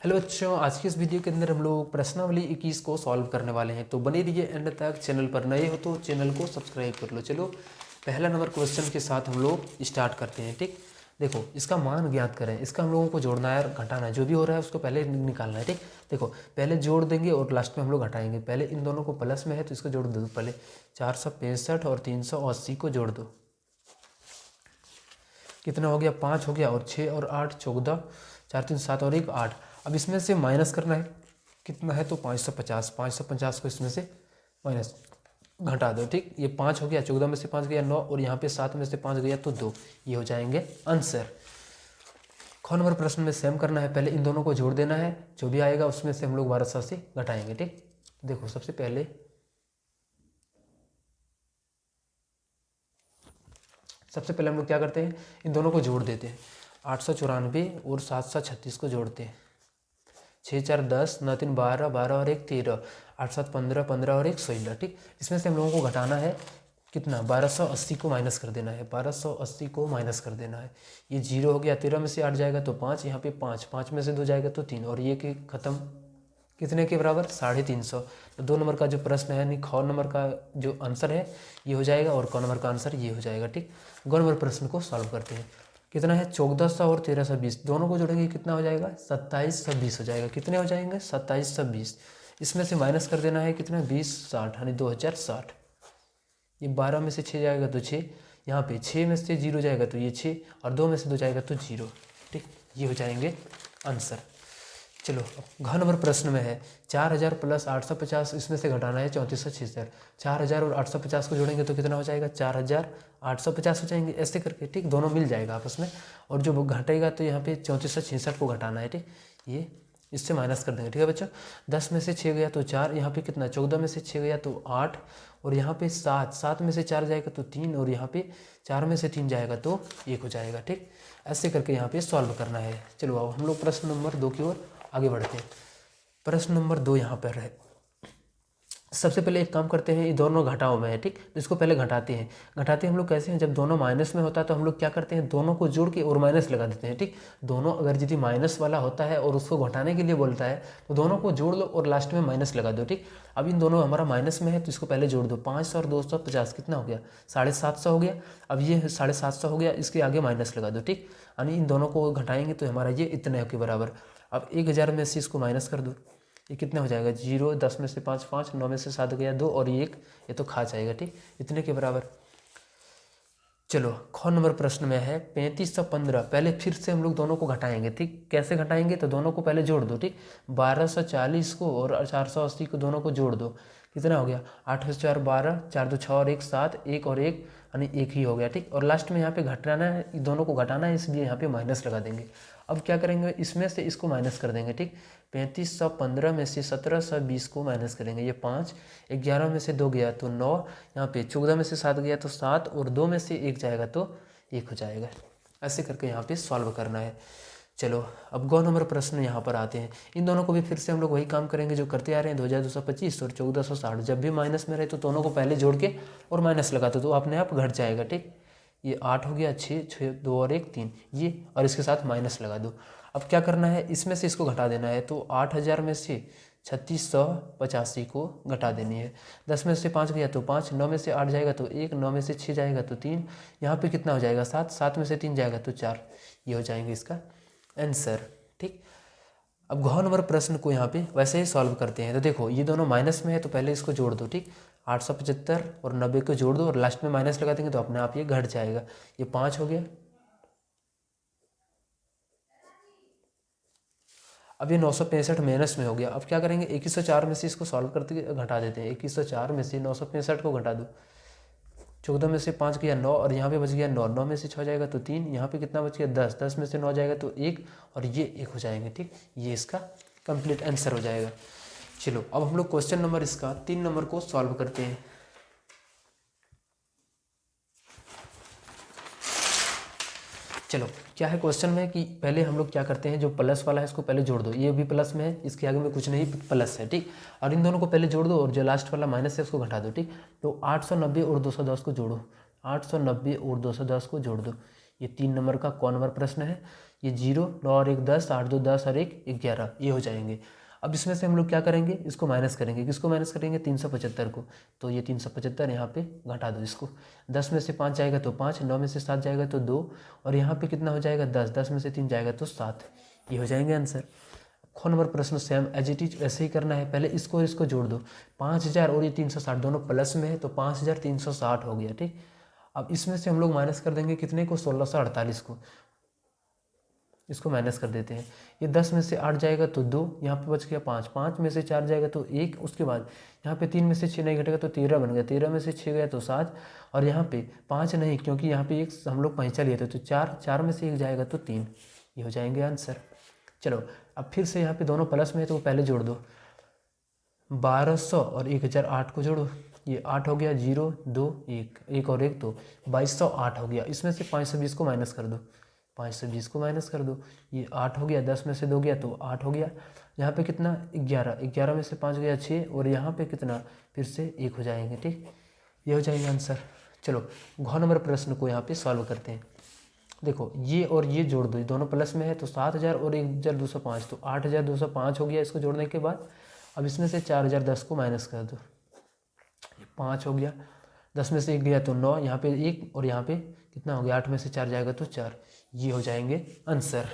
Hello बच्चों, आज की इस वीडियो के अंदर हम लोग प्रश्नावली 21 को सॉल्व करने वाले हैं। तो बने रहिए एंड तक। चैनल पर नए हो तो चैनल को सब्सक्राइब कर लो। चलो पहला नंबर क्वेश्चन के साथ हम लोग स्टार्ट करते हैं। ठीक, देखो इसका मान ज्ञात करें। इसका हम लोगों को जोड़ना है और घटाना है। जो भी हो रहा है उसको पहले निकालना है। ठीक, देखो पहले जोड़ देंगे और लास्ट में हम लोग घटाएंगे। पहले इन दोनों को प्लस में है तो इसको जोड़ दो। पहले 465 और 380 को जोड़ दो। कितना हो गया? 5 हो गया और 6 और 8 14, 4 3 7 और 1 8। अब इसमें से माइनस करना है। कितना है? तो 550। 550 को इसमें से माइनस घटा दो। ठीक, ये 5 हो गया, 14 में से 5 गया 9 और यहाँ पे 7 में से 5 गया तो 2। ये हो जाएंगे आंसर। ख नंबर प्रश्न में सेम करना है। पहले इन दोनों को जोड़ देना है। जो भी आएगा उसमें से हम लोग 1200 से घटाएंगे। ठीक, देखो सबसे पहले हम लोग क्या करते हैं, इन दोनों को जोड़ देते हैं। 894 और 736 को जोड़ते हैं। 6 4 10, 9 3 12, 12 और 1 13, 8 7 15, 15 और 1 16। ठीक, इसमें से हम लोगों को घटाना है कितना? 1280 को माइनस कर देना है। 1280 को माइनस कर देना है। ये 0 हो गया, 13 में से 8 जाएगा तो 5, यहाँ पे 5, 5 में से 2 जाएगा तो 3 और ये कि खत्म। कितने के बराबर? 350। तो 2 नंबर का जो प्रश्न है यानी ख नंबर का जो आंसर है ये हो जाएगा और क नंबर का आंसर ये हो जाएगा। ठीक, ग नंबर प्रश्न को सॉल्व करते हैं। कितना है? 1400 और 1320 दोनों को जोड़ेंगे कितना हो जाएगा? 2720 हो जाएगा। कितने हो जाएंगे? 2720। इसमें से माइनस कर देना है कितना? 20 60 यानी 2060। ये 12 में से 6 जाएगा तो 6, यहाँ पे 6 में से 0 जाएगा तो ये 6 और 2 में से 2 जाएगा तो 0। ठीक, ये हो जाएंगे आंसर। चलो अब घ नंबर प्रश्न में है 4000 प्लस 850, इसमें से घटाना है 3476। 4000 और 850 को जोड़ेंगे तो कितना हो जाएगा? 4850 हो जाएंगे। ऐसे करके ठीक दोनों मिल जाएगा आपस में और जो घटेगा तो यहाँ पे 3466 को घटाना है। ठीक, ये इससे माइनस कर देंगे। ठीक है बच्चों, 10 में से 6 गया तो 4, यहाँ पे कितना? 14 में से 6 गया तो 8 और यहाँ पे 7, 7 में से 4 जाएगा तो 3 और यहाँ पे 4 में से 3 जाएगा तो 1 हो जाएगा। ठीक, ऐसे करके यहाँ पे सॉल्व करना है। चलो अब हम लोग प्रश्न नंबर 2 की ओर आगे बढ़ते हैं। प्रश्न नंबर 2 यहाँ पर है। सबसे पहले एक काम करते हैं, ये दोनों घटाओ में है। ठीक, तो इसको पहले घटाते हैं। घटाते हम लोग कैसे हैं? जब दोनों माइनस में होता है तो हम लोग क्या करते हैं? दोनों को जोड़ के और माइनस लगा देते हैं। ठीक, दोनों अगर यदि माइनस वाला होता है और उसको घटाने के लिए बोलता है तो दोनों को जोड़ लो और लास्ट में माइनस लगा दो। ठीक, अब इन दोनों हमारा माइनस में है तो इसको पहले जोड़ दो। 500 और 250 कितना हो गया? 750 हो गया। अब ये 750 हो गया, इसके आगे माइनस लगा दो। ठीक, यानी इन दोनों को घटाएंगे तो हमारा ये इतने के बराबर। अब 1000 में से इसको माइनस कर दो। ये कितना हो जाएगा? 0, 10 में से 5 5, 9 में से 7 गया 2 और ये 1, ये तो खा जाएगा। ठीक, इतने के बराबर। चलो ख नंबर प्रश्न में है 3515। पहले फिर से हम लोग दोनों को घटाएंगे। ठीक, कैसे घटाएंगे? तो दोनों को पहले जोड़ दो। ठीक, 1240 को और 480 को दोनों को जोड़ दो। कितना हो गया? 8 4 12, 4 2 6 और 1 7, 1 और 1 यानी 1 ही हो गया। ठीक, और लास्ट में यहाँ पे घटाना है, दोनों को घटाना है इसलिए यहाँ पे माइनस लगा देंगे। अब क्या करेंगे? इसमें से इसको माइनस कर देंगे। ठीक, 3515 में से 1720 को माइनस करेंगे। ये 5, 11 में से 2 गया तो 9, यहाँ पे 14 में से 7 गया तो 7 और 2 में से 1 जाएगा तो 1 हो जाएगा। ऐसे करके यहाँ पे सॉल्व करना है। चलो अब गौ नंबर प्रश्न यहाँ पर आते हैं। इन दोनों को भी फिर से हम लोग वही काम करेंगे जो करते आ रहे हैं। 2225 और 1460 जब भी माइनस में रहे तो दोनों को पहले जोड़ के और माइनस लगा दो तो अपने आप घट जाएगा। ठीक, ये 8 हो गया, 6 6 2 और 1 3, ये और इसके साथ माइनस लगा दो। अब क्या करना है? इसमें से इसको घटा देना है। तो 8000 में से 3685 को घटा देनी है। 10 में से 5 गया तो 5, 9 में से 8 जाएगा तो 1, 9 में से 6 जाएगा तो 3, यहाँ पे कितना हो जाएगा? 7, 7 में से 3 जाएगा तो 4। ये हो जाएंगे इसका आंसर। ठीक, अब घ नंबर प्रश्न को यहाँ पे वैसे ही सॉल्व करते हैं। तो देखो ये दोनों माइनस में है तो पहले इसको जोड़ दो। ठीक, 875 और 90 को जोड़ दो और लास्ट में माइनस लगा देंगे तो अपने आप ये घट जाएगा। ये 5 हो गया। अब ये 965 माइनस में हो गया। अब क्या करेंगे? 2104 में से इसको सॉल्व करते घटा देते हैं। 2104 में से 965 को घटा दो। 14 में से 5 गया 9 और यहाँ पे बच गया 9, 9 में से 6 जाएगा तो 3, यहाँ पे कितना बच गया? 10, 10 में से 9 जाएगा तो 1 और ये 1 हो जाएंगे। ठीक, ये इसका कंप्लीट आंसर हो जाएगा। चलो अब हम लोग क्वेश्चन नंबर इसका 3 नंबर को सॉल्व करते हैं। चलो क्या है क्वेश्चन में कि पहले हम लोग क्या करते हैं, जो प्लस वाला है इसको पहले जोड़ दो। ये भी प्लस में है, इसके आगे में कुछ नहीं, प्लस है। ठीक, और इन दोनों को पहले जोड़ दो और जो लास्ट वाला माइनस है उसको घटा दो। ठीक, तो 890 और 210 को जोड़ो। 890 और 210 को जोड़ दो। ये 3 नंबर का कौन नंबर प्रश्न है? ये 0, 9 और 1 10, 8 2 10 और 1 11, ये हो जाएंगे। अब इसमें से हम लोग क्या करेंगे, इसको माइनस करेंगे। किसको माइनस करेंगे, 375 को। तो ये 375 यहाँ पे घटा दो इसको। 10 में से 5 जाएगा तो 5, 9 में से 7 जाएगा तो 2, और यहाँ पे कितना हो जाएगा 10, 10 में से 3 जाएगा तो 7। ये हो जाएंगे आंसर। ख नंबर प्रश्न सेम एज इट इज ऐसे ही करना है। पहले इसको और इसको जोड़ दो। 5000 और ये 360 दोनों प्लस में है तो 5360 हो गया, ठीक। अब इसमें से हम लोग माइनस कर देंगे कितने को, 1648 को। इसको माइनस कर देते हैं। ये 10 में से 8 जाएगा तो 2, यहाँ पे बच गया 5, 5 में से 4 जाएगा तो 1, उसके बाद यहाँ पे 3 में से 6 नहीं घटेगा तो 13 बन गया, 13 में से 6 गया तो 7, और यहाँ पे 5 नहीं, क्योंकि यहाँ पे एक हम लोग पैंचा लिए थे तो 4, 4 में से 1 जाएगा तो 3। ये हो जाएंगे आंसर। चलो अब फिर से यहाँ पे दोनों प्लस में है तो पहले जोड़ दो। 1200 और 1008 को जोड़ो। ये 8 हो गया, 0 2 1, 1 और 1 2, 2208 हो गया। इसमें से 520 को माइनस कर दो, 520 को माइनस कर दो। ये 8 हो गया, 10 में से 2 गया तो 8 हो गया। यहाँ पे कितना 11, 11 में से 5 गया 6, और यहाँ पे कितना फिर से 1 हो जाएंगे, ठीक। ये हो जाएगा आंसर। चलो घ नंबर प्रश्न को यहाँ पे सॉल्व करते हैं। देखो ये और ये जोड़ दो, ये दोनों प्लस में है तो 7000 और 1205 तो 8205 हो गया इसको जोड़ने के बाद। अब इसमें से 4010 को माइनस कर दो, 5 हो गया, 10 में से 1 गया तो 9, यहाँ पे 1, और यहाँ पे कितना हो गया 8 में से 4 जाएगा तो 4। ये हो जाएंगे आंसर।